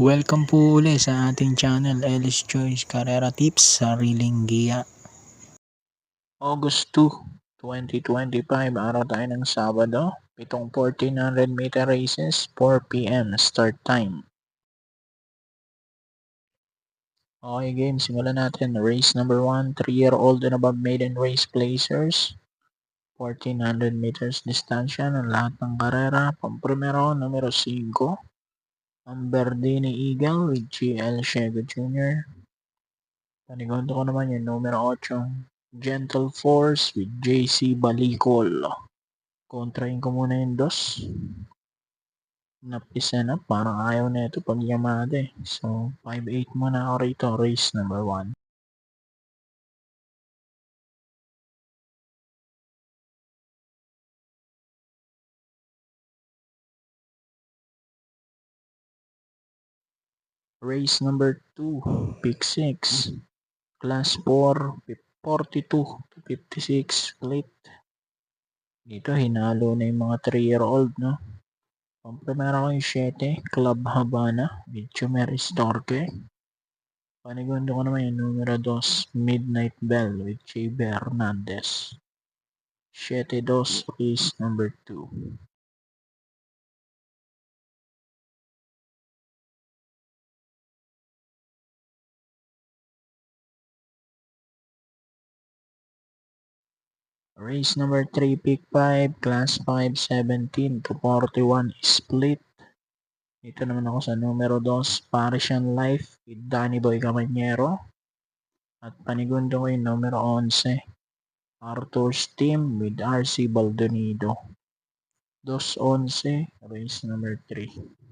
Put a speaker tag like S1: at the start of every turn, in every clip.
S1: Welcome po uli sa ating channel, Ellis Choice Carrera Tips, Sariling Giya. August 2, 2025, araw tayo ng Sabado, pitong 1400 meter races, 4 p.m. start time. Okay game, simulan natin. Race number 1, 3-year-old and above maiden race placers. 1400 meters distansya ng lahat ng karera. Pampremero, numero 5. Amberdini Eagle with GL Shego Jr. Panigundo ko naman yung numero 8, Gentle Force with JC Balicol. Kontrahin ko muna yung dos. Napisa na, parang ayaw na ito pag Yamada eh. So, 5-8 muna ako rito, race number 1. Race number 2, pick 6. Class 4, 42 to 56 split. Dito, hinalo na yung mga 3-year-old, no? Pampremera ko yung 7, Club Habana with Chumer Estorque. Panigundo ko naman yung numero 2, Midnight Bell with JB Hernandez. 7-2 is number 2. Race number 3, pick 5, class 5, 17 to 41 split. Dito naman ako sa numero 2, Parisian Life with Danny Boy Cabañero. At panigundo ko yung numero 11, Arthur's Team with RC Baldonido. 2-11, race number 3.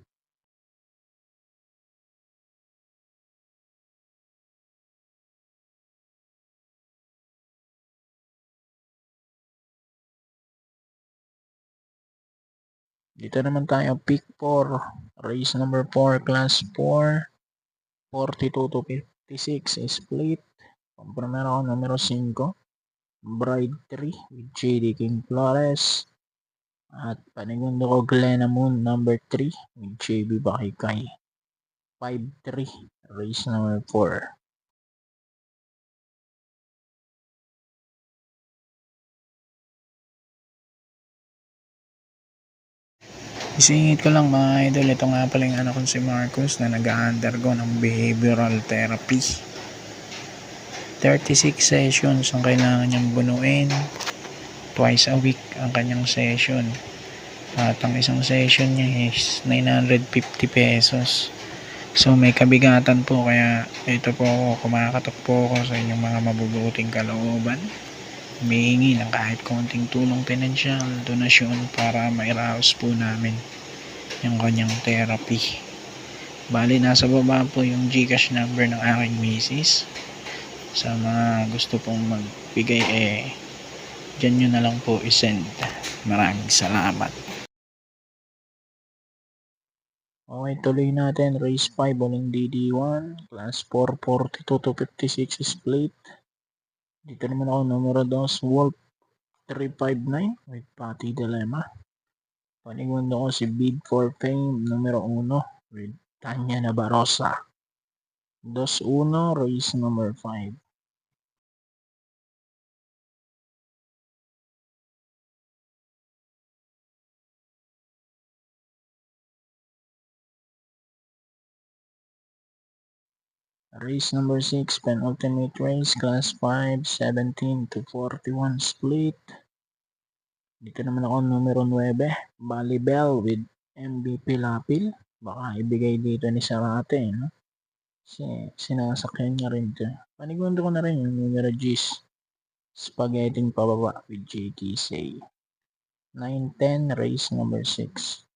S1: Dito naman tayo, pick 4, race number 4, class 4, 42 to 56 split. Pampremero ako numero 5, Bride 3 with JD King Flores. At panigundo ko Glenna Moon number 3 with JB Bakikay. 5-3, race number 4. Isingit ko lang mga idol, ito nga pala yung anak ko si Marcus na nag-undergo ng behavioral therapy. 36 sessions ang kailangan niyang bunuin. Twice a week ang kanyang session. At ang isang session niya is 950 pesos. So may kabigatan po, kaya ito po ako, kumakatok po ako sa inyong mga mabubuting kalooban. Humihingi ng kahit konting tulong pinansyal, donasyon para mairaos po namin yung kanyang therapy. Bali, nasa baba po yung GCash number ng aking misis. Sa mga gusto pong magbigay, dyan nyo na lang po isend. Maraming salamat. Okay, tuloy natin. Race 5, uling DD1. Class 4, 42 to 56 split. Dito naman ako, numero 2, Wolf 359 with Patty Dilemma. Panigundo ko si Bid for Fame, numero 1 with Tanya Nabarosa. 2-1, race number 5. Race number 6, penultimate race, class 5, 17 to 41 split. Dito naman ako numero 9, Bali Bell with MVP Lapil. Baka ibigay dito ni Sarate, no? Kasi sinasakyan niya rin ito. Panigundo ko na rin yung numero G's, Spaghetti pababa with JT Say. 9-10, race number 6.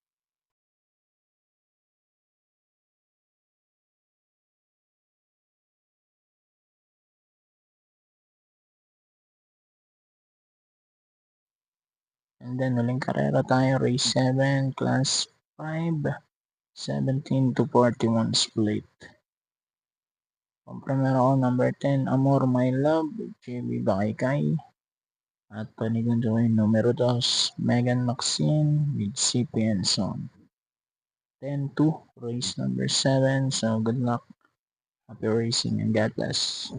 S1: And then uling karera tayo, race 7, class 5, 17 to 41 split. Pampremero ko number 10, Amor My Love, JB Bakikay. At panigundo ko yung numero 2, Megan Maxine with CP Enson. 10-2, race number 7. So good luck, happy racing, and God bless.